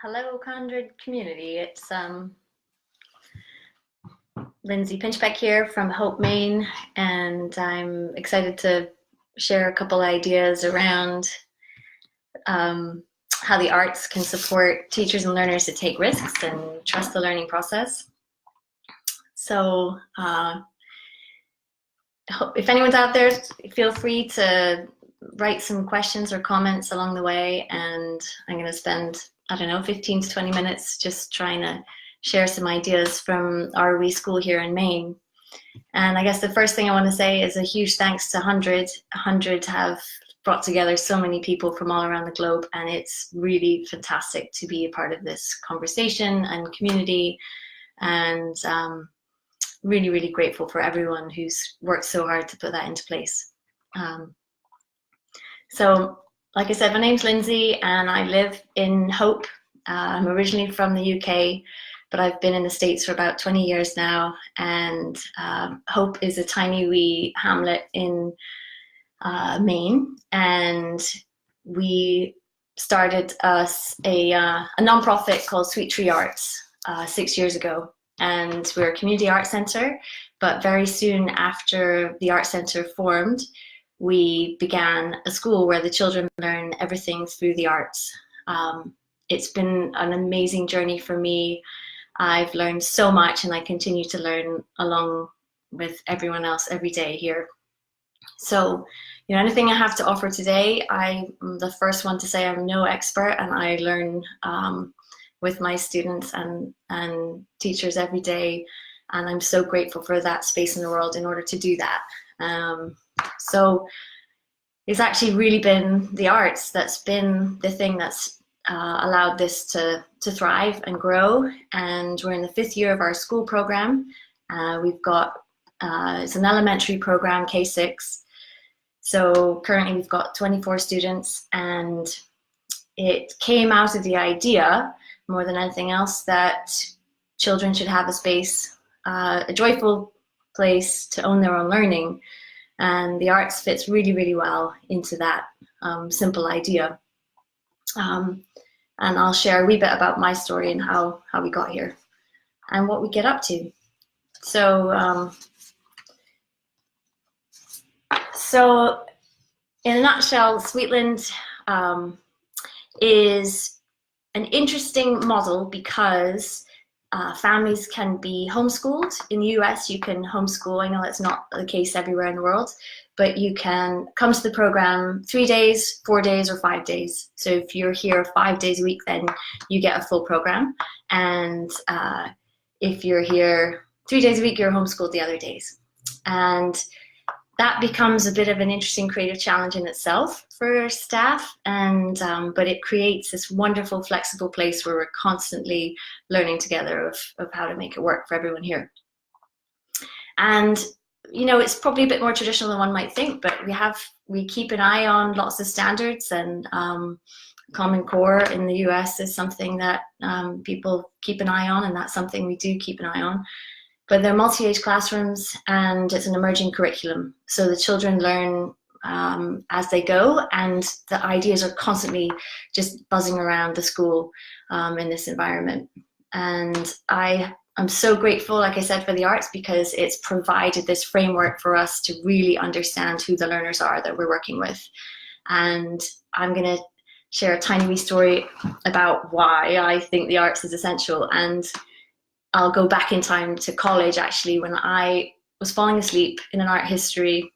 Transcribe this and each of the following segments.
Hello, HundrED community. It's Lindsay Pinchbeck here from Hope, Maine, and I'm excited to share a couple ideas around how the arts can support teachers and learners to take risks and trust the learning process. So if anyone's out there, feel free to write some questions or comments along the way, and I'm going to spend, I don't know, 15 to 20 minutes just trying to share some ideas from our wee school here in Maine. And I guess the first thing I want to say is a huge thanks to HundrED. HundrED have brought together so many people from all around the globe, and it's really fantastic to be a part of this conversation and community, and really, really grateful for everyone who's worked so hard to put that into place. So, like I said, my name's Lindsay and I live in Hope. I'm originally from the UK, but I've been in the States for about 20 years now. And Hope is a tiny wee hamlet in Maine. And we started a nonprofit called Sweet Tree Arts 6 years ago. And we're a community arts centre, but very soon after the arts centre formed, we began a school where the children learn everything through the arts. It's been an amazing journey for me. I've learned so much, and I continue to learn along with everyone else every day here. So, anything I have to offer today, I'm the first one to say I'm no expert, and I learn with my students and teachers every day, and I'm so grateful for that space in the world in order to do that. So it's actually really been the arts that's been the thing that's allowed this to thrive and grow. And we're in the 5th year of our school program. We've got, it's an elementary program, K6. So currently we've got 24 students, and it came out of the idea, more than anything else, that children should have a space, a joyful place to own their own learning. And the arts fits really, really well into that simple idea. And I'll share a wee bit about my story and how we got here and what we get up to. So, so in a nutshell, Sweetland is an interesting model because families can be homeschooled. In the US, you can homeschool. I know that's not the case everywhere in the world, but you can come to the program 3 days, 4 days, or 5 days. So if you're here 5 days a week, then you get a full program. And if you're here 3 days a week, you're homeschooled the other days. And that becomes a bit of an interesting creative challenge in itself for staff, and but it creates this wonderful, flexible place where we're constantly learning together of how to make it work for everyone here. And it's probably a bit more traditional than one might think, but we keep an eye on lots of standards, and Common Core in the US is something that people keep an eye on, and that's something we do keep an eye on. But they're multi-age classrooms, and it's an emerging curriculum. So the children learn as they go, and the ideas are constantly just buzzing around the school in this environment. And I'm so grateful, like I said, for the arts, because it's provided this framework for us to really understand who the learners are that we're working with. And I'm going to share a tiny wee story about why I think the arts is essential. And I'll go back in time to college, actually, when I was falling asleep in an art history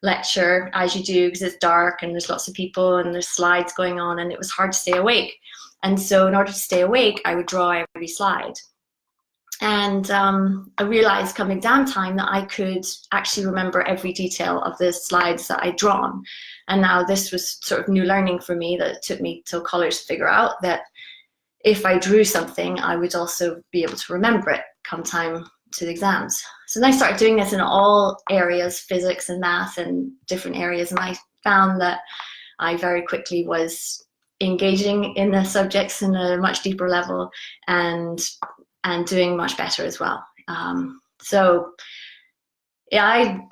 lecture, as you do, because it's dark and there's lots of people and there's slides going on, and it was hard to stay awake. And so in order to stay awake, I would draw every slide. And I realized coming down time that I could actually remember every detail of the slides that I'd drawn. And now this was sort of new learning for me that it took me till college to figure out that if I drew something, I would also be able to remember it come time to the exams. So then I started doing this in all areas, physics and math and different areas, and I found that I very quickly was engaging in the subjects in a much deeper level and doing much better as well. So yeah, I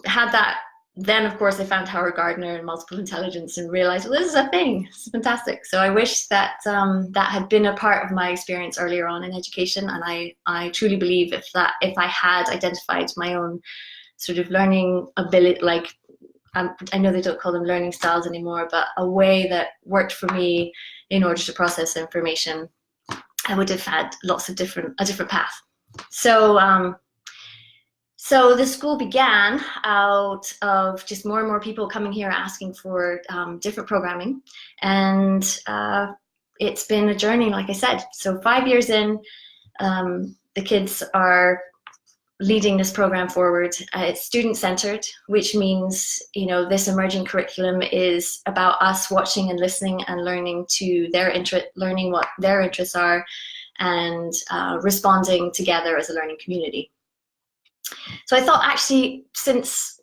had that then, of course, I found Howard Gardner and multiple intelligence and realized, well, this is a thing. This is fantastic. So I wish that that had been a part of my experience earlier on in education. And I truly believe if I had identified my own sort of learning ability, like I know they don't call them learning styles anymore, but a way that worked for me in order to process information, I would have had a different path. So the school began out of just more and more people coming here asking for different programming. And it's been a journey, like I said. So 5 years in, the kids are leading this program forward. It's student-centered, which means, this emerging curriculum is about us watching and listening and learning to their interest, learning what their interests are, and responding together as a learning community. So I thought, actually, since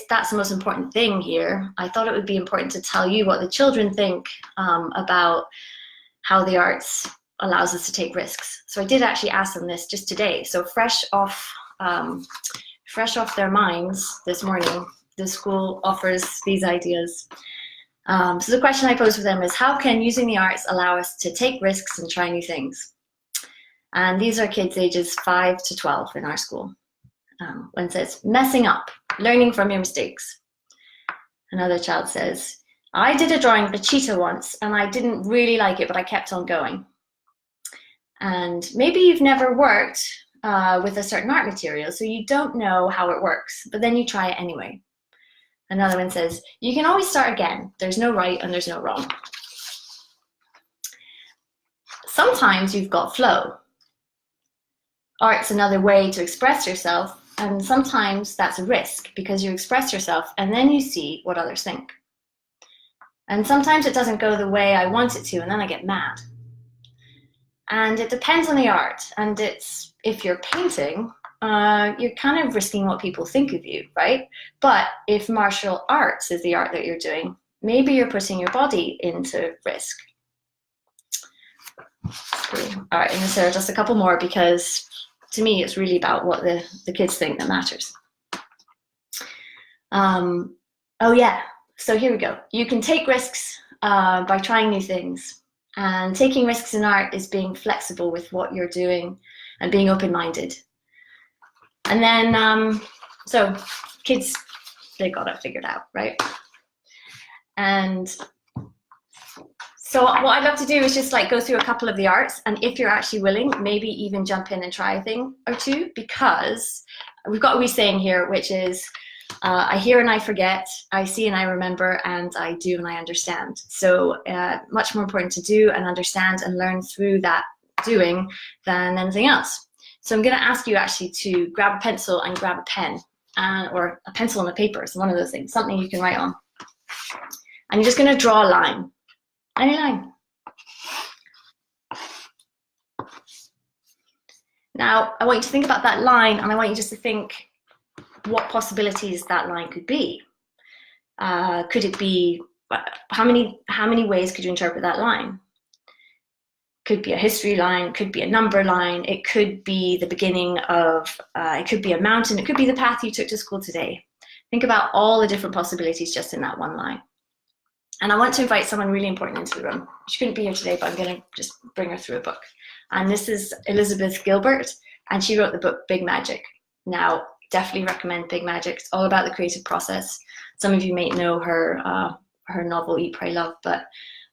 that's the most important thing here, I thought it would be important to tell you what the children think about how the arts allows us to take risks. So I did actually ask them this just today. So fresh off their minds this morning, the school offers these ideas. So the question I posed for them is, how can using the arts allow us to take risks and try new things? And these are kids ages 5 to 12 in our school. One says, messing up, learning from your mistakes. Another child says, I did a drawing of a cheetah once and I didn't really like it, but I kept on going. And maybe you've never worked with a certain art material, so you don't know how it works, but then you try it anyway. Another one says, you can always start again. There's no right and there's no wrong. Sometimes you've got flow. Art's another way to express yourself, and sometimes that's a risk because you express yourself and then you see what others think. And sometimes it doesn't go the way I want it to, and then I get mad. And it depends on the art, and if you're painting, you're kind of risking what people think of you, right? But if martial arts is the art that you're doing, maybe you're putting your body into risk. Okay. All right, I'm gonna say just a couple more because to me, it's really about what the kids think that matters. Oh yeah, so here we go. You can take risks by trying new things. And taking risks in art is being flexible with what you're doing and being open-minded. And then, so kids, they got it figured out, right? And so what I'd love to do is just like go through a couple of the arts, and if you're actually willing, maybe even jump in and try a thing or two, because we've got a wee saying here, which is, I hear and I forget, I see and I remember, and I do and I understand. So much more important to do and understand and learn through that doing than anything else. So I'm going to ask you actually to grab a pencil and grab a pen, or a pencil and a paper, so one of those things, something you can write on. And you're just going to draw a line, any line. Now, I want you to think about that line, and I want you just to think what possibilities that line could be. Could it be, how many ways could you interpret that line? Could be a history line, could be a number line, it could be the beginning of, it could be a mountain, it could be the path you took to school today. Think about all the different possibilities just in that one line. And I want to invite someone really important into the room. She couldn't be here today, but I'm going to just bring her through a book. And this is Elizabeth Gilbert, and she wrote the book Big Magic. Now, definitely recommend Big Magic. It's all about the creative process. Some of you may know her novel Eat, Pray, Love, but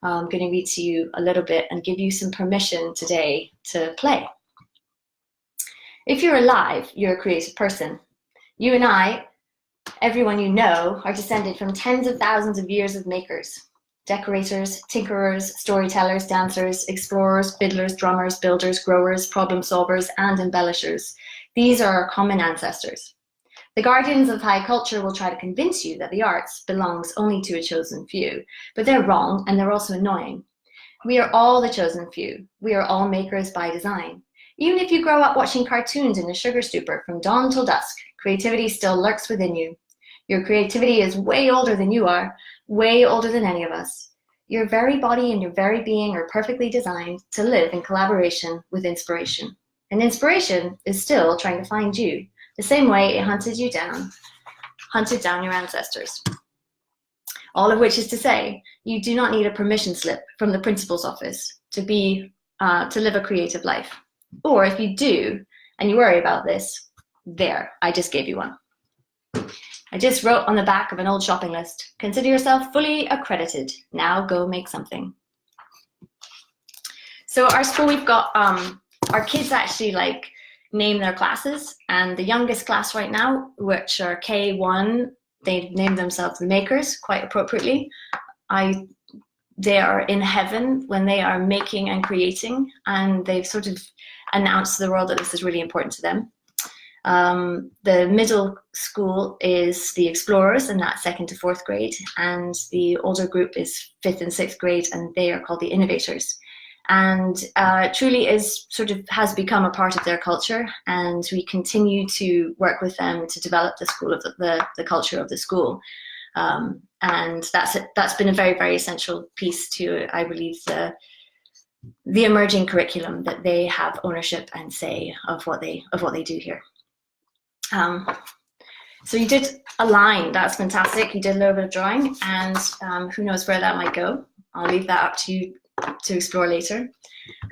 I'm going to read to you a little bit and give you some permission today to play. If you're alive, you're a creative person. You and I, everyone you know, are descended from tens of thousands of years of makers. Decorators, tinkerers, storytellers, dancers, explorers, fiddlers, drummers, builders, growers, problem solvers, and embellishers. These are our common ancestors. The guardians of high culture will try to convince you that the arts belongs only to a chosen few, but they're wrong, and they're also annoying. We are all the chosen few. We are all makers by design. Even if you grow up watching cartoons in a sugar stupor from dawn till dusk, creativity still lurks within you. Your creativity is way older than you are, way older than any of us. Your very body and your very being are perfectly designed to live in collaboration with inspiration. And inspiration is still trying to find you, the same way it hunted you down hunted down your ancestors. All of which is to say, you do not need a permission slip from the principal's office to live a creative life. Or if you do, and you worry about this, there, I just gave you one. I just wrote on the back of an old shopping list, consider yourself fully accredited. Now go make something. So our school, we've got, our kids actually like name their classes, and the youngest class right now, which are K1, they named themselves the Makers, quite appropriately. They are in heaven when they are making and creating, and they've sort of announced to the world that this is really important to them. The middle school is the Explorers, and that's 2nd to 4th grade, and the older group is 5th and 6th grade, and they are called the Innovators. And truly has become a part of their culture, and we continue to work with them to develop the school of the culture of the school. And that's been a very, very essential piece to, I believe, the emerging curriculum, that they have ownership and say of what they do here. So you did a line, that's fantastic. You did a little bit of drawing, and who knows where that might go. I'll leave that up to you to explore later.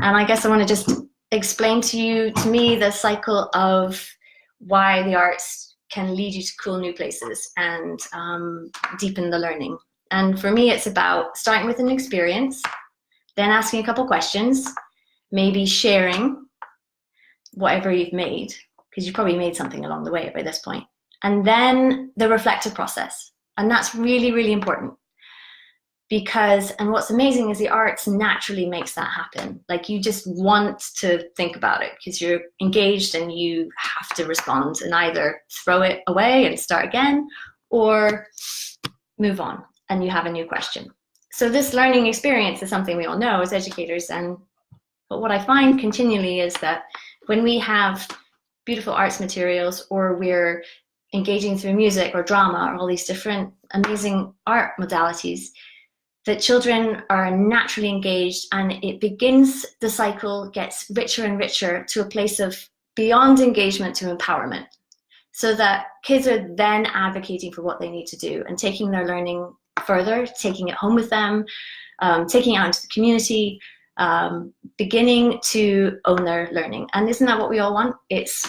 And I guess I want to just explain to me, the cycle of why the arts can lead you to cool new places and deepen the learning. And for me, it's about starting with an experience, then asking a couple questions, maybe sharing whatever you've made, because you probably made something along the way by this point, and then the reflective process. And that's really, really important. Because, and what's amazing is the arts naturally makes that happen. Like, you just want to think about it because you're engaged and you have to respond and either throw it away and start again or move on and you have a new question. So this learning experience is something we all know as educators. But what I find continually is that when we have beautiful arts materials, or we're engaging through music or drama or all these different amazing art modalities, that children are naturally engaged, and it begins, the cycle gets richer and richer to a place of beyond engagement to empowerment, so that kids are then advocating for what they need to do and taking their learning further, taking it home with them, taking it out into the community, beginning to own their learning. And isn't that what we all want? It's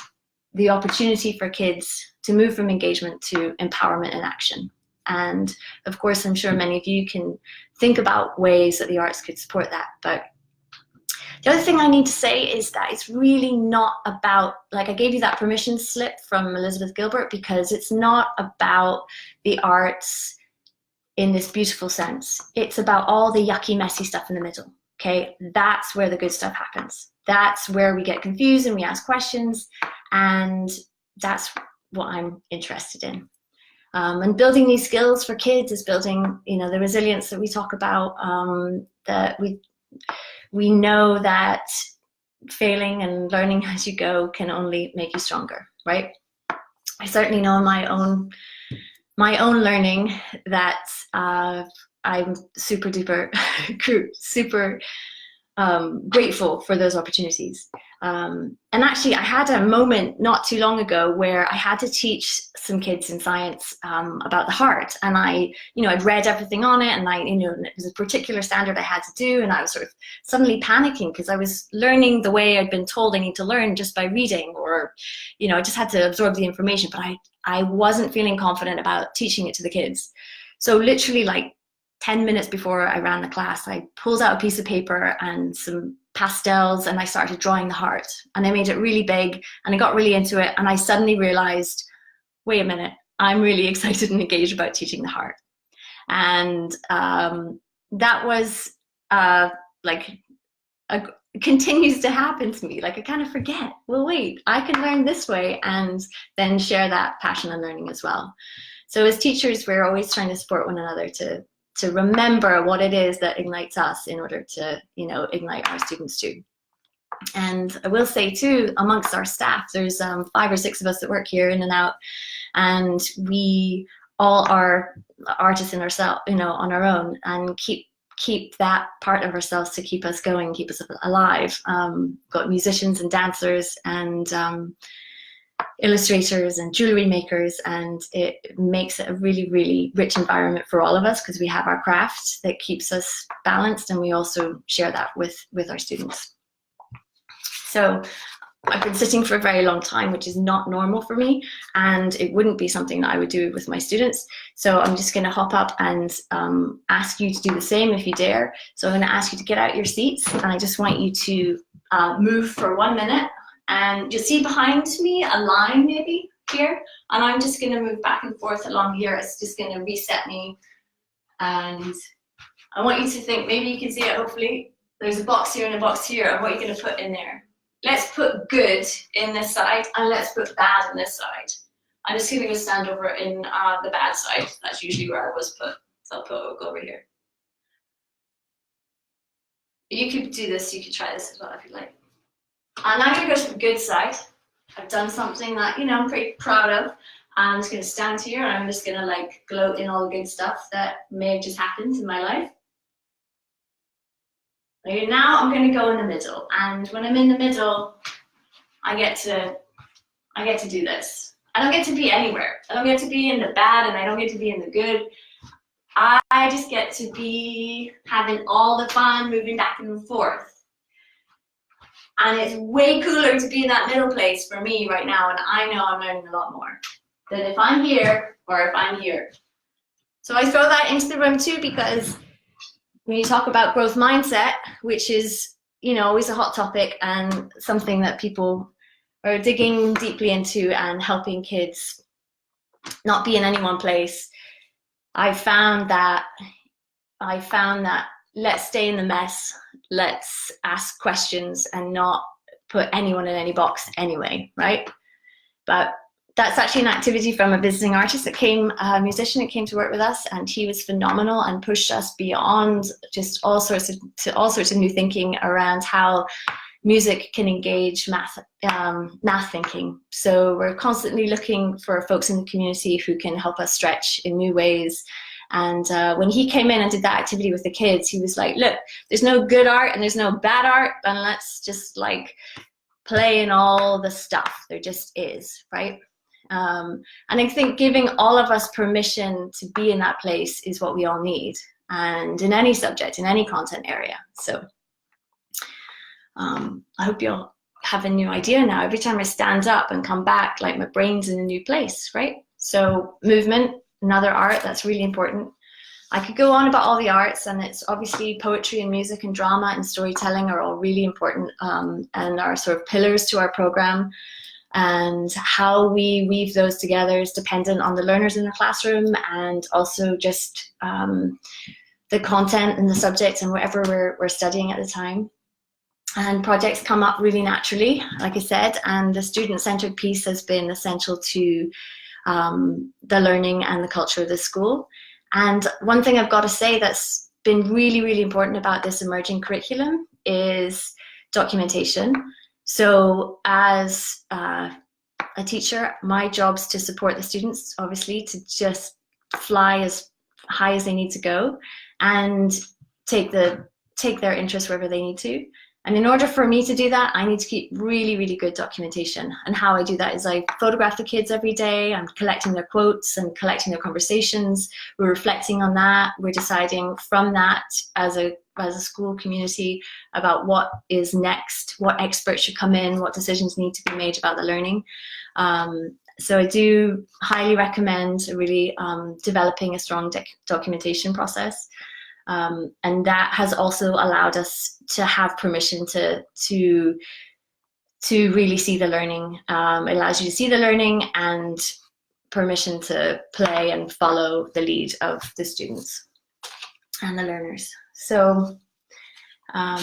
the opportunity for kids to move from engagement to empowerment and action. And of course, I'm sure many of you can think about ways that the arts could support that. But the other thing I need to say is that it's really not about, like, I gave you that permission slip from Elizabeth Gilbert, because it's not about the arts in this beautiful sense. It's about all the yucky, messy stuff in the middle. Okay, that's where the good stuff happens. That's where we get confused and we ask questions, and that's what I'm interested in. And building these skills for kids is building, the resilience that we talk about. That we know that failing and learning as you go can only make you stronger, right? I certainly know in my own learning that I'm super duper super grateful for those opportunities. And actually, I had a moment not too long ago where I had to teach some kids in science about the heart, and I'd read everything on it, and it was a particular standard I had to do, and I was sort of suddenly panicking because I was learning the way I'd been told I need to learn just by reading, or I just had to absorb the information, but I wasn't feeling confident about teaching it to the kids. So literally, like 10 minutes before I ran the class, I pulled out a piece of paper and some pastels, and I started drawing the heart, and I made it really big, and I got really into it, and I suddenly realized, wait a minute, I'm really excited and engaged about teaching the heart. And that was continues to happen to me. Like, I kind of forget, well, wait, I can learn this way, and then share that passion and learning as well. So as teachers, we're always trying to support one another to remember what it is that ignites us in order to, ignite our students too. And I will say too, amongst our staff, there's 5 or 6 of us that work here in and out, and we all are artists in ourselves, on our own, and keep that part of ourselves to keep us going, keep us alive. Got musicians and dancers, and illustrators and jewelry makers, and it makes it a really, really rich environment for all of us because we have our craft that keeps us balanced, and we also share that with our students. So I've been sitting for a very long time, which is not normal for me, and it wouldn't be something that I would do with my students. So I'm just going to hop up and ask you to do the same if you dare. So I'm going to ask you to get out your seats, and I just want you to move for 1 minute. And you'll see behind me a line maybe here, and I'm just going to move back and forth along here. It's just going to reset me, and I want you to think, maybe you can see it hopefully, there's a box here and a box here, and what you're going to put in there. Let's put good in this side, and let's put bad in this side. I'm just going to go stand over in the bad side. That's usually where I was put, so I'll go over here. You could do this, you could try this as well if you like. And I'm going to go to the good side. I've done something that, you know, I'm pretty proud of. I'm just going to stand here and I'm just going to like gloat in all the good stuff that may have just happened in my life. Okay, now I'm going to go in the middle. And when I'm in the middle, I get to do this. I don't get to be anywhere. I don't get to be in the bad and I don't get to be in the good. I just get to be having all the fun, moving back and forth. And it's way cooler to be in that middle place for me right now, and I know I'm learning a lot more than if I'm here or if I'm here. So I throw that into the room too, because when you talk about growth mindset, which is, you know, always a hot topic and something that people are digging deeply into and helping kids not be in any one place, I found that let's stay in the mess, let's ask questions and not put anyone in any box anyway, right? But that's actually an activity from a visiting artist that came, a musician that came to work with us, and he was phenomenal and pushed us beyond just all sorts of new thinking around how music can engage math thinking. So we're constantly looking for folks in the community who can help us stretch in new ways. And when he came in and did that activity with the kids, he was like, look, there's no good art and there's no bad art, and let's just like play in all the stuff. There just is, right? And I think giving all of us permission to be in that place is what we all need, and in any subject, in any content area. So I hope you'll have a new idea now. Every time I stand up and come back, like my brain's in a new place, right? So movement, another art that's really important. I could go on about all the arts, and it's obviously poetry and music and drama and storytelling are all really important and are sort of pillars to our program. And how we weave those together is dependent on the learners in the classroom, and also just the content and the subject and whatever we're studying at the time. And projects come up really naturally, like I said, and the student-centered piece has been essential to the learning and the culture of the school. And one thing I've got to say that's been really, really important about this emerging curriculum is documentation. So as a teacher, my job's to support the students, obviously, to just fly as high as they need to go and take their interest wherever they need to. And in order for me to do that, I need to keep really, really good documentation. And how I do that is I photograph the kids every day. I'm collecting their quotes and collecting their conversations. We're reflecting on that. We're deciding from that as a school community about what is next, what experts should come in, what decisions need to be made about the learning. So I do highly recommend really developing a strong documentation process. And that has also allowed us to have permission to really see the learning. It allows you to see the learning and permission to play and follow the lead of the students and the learners. So, all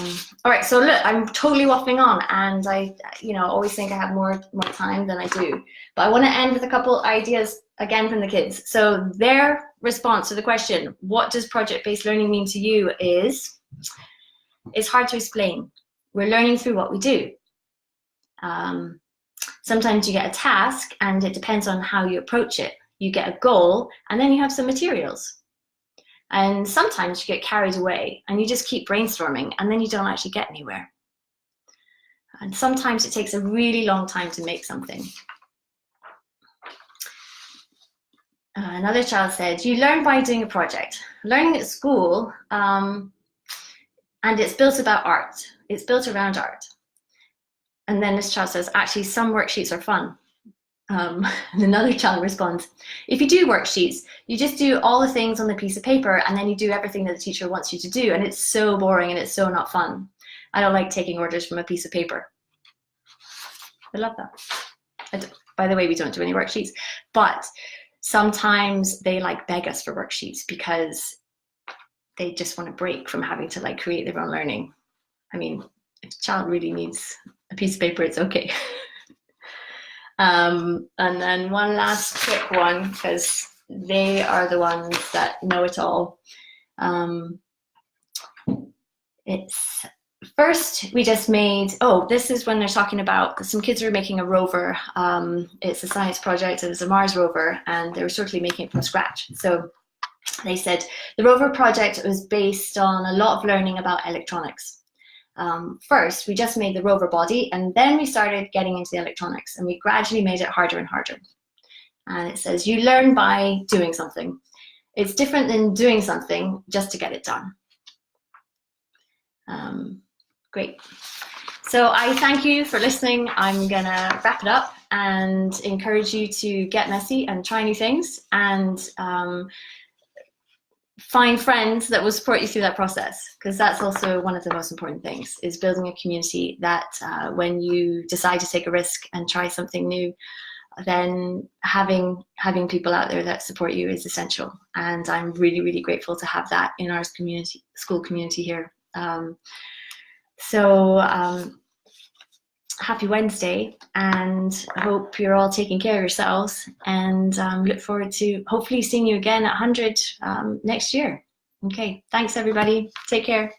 right, so look, I'm totally waffling on, and I always think I have more time than I do. But I want to end with a couple ideas again from the kids. So their response to the question, what does project-based learning mean to you, is it's hard to explain. We're learning through what we do. Sometimes you get a task and it depends on how you approach it. You get a goal and then you have some materials. And sometimes you get carried away and you just keep brainstorming and then you don't actually get anywhere. And sometimes it takes a really long time to make something. Another child said, you learn by doing a project. Learning at school, and it's built about art. It's built around art. And then this child says, actually, some worksheets are fun. And another child responds, if you do worksheets, you just do all the things on the piece of paper and then you do everything that the teacher wants you to do. And it's so boring and it's so not fun. I don't like taking orders from a piece of paper. I love that. By the way, we don't do any worksheets, but sometimes they like beg us for worksheets because they just want to break from having to like create their own learning. I mean, if a child really needs a piece of paper, it's okay. And then one last quick one, because they are the ones that know it all. It's first we just made, this is when they're talking about, some kids were making a rover. It's a science project, it was a Mars rover, and they were totally making it from scratch. So they said the rover project was based on a lot of learning about electronics. First, we just made the rover body, and then we started getting into the electronics, and we gradually made it harder and harder. And it says, you learn by doing something. It's different than doing something just to get it done. Great. So I thank you for listening. I'm gonna wrap it up and encourage you to get messy and try new things, and find friends that will support you through that process, because that's also one of the most important things, is building a community that when you decide to take a risk and try something new, then having people out there that support you is essential. And I'm really, really grateful to have that in our community, school community here. Happy Wednesday, and I hope you're all taking care of yourselves, and look forward to hopefully seeing you again at HundrED next year. Okay, thanks everybody. Take care.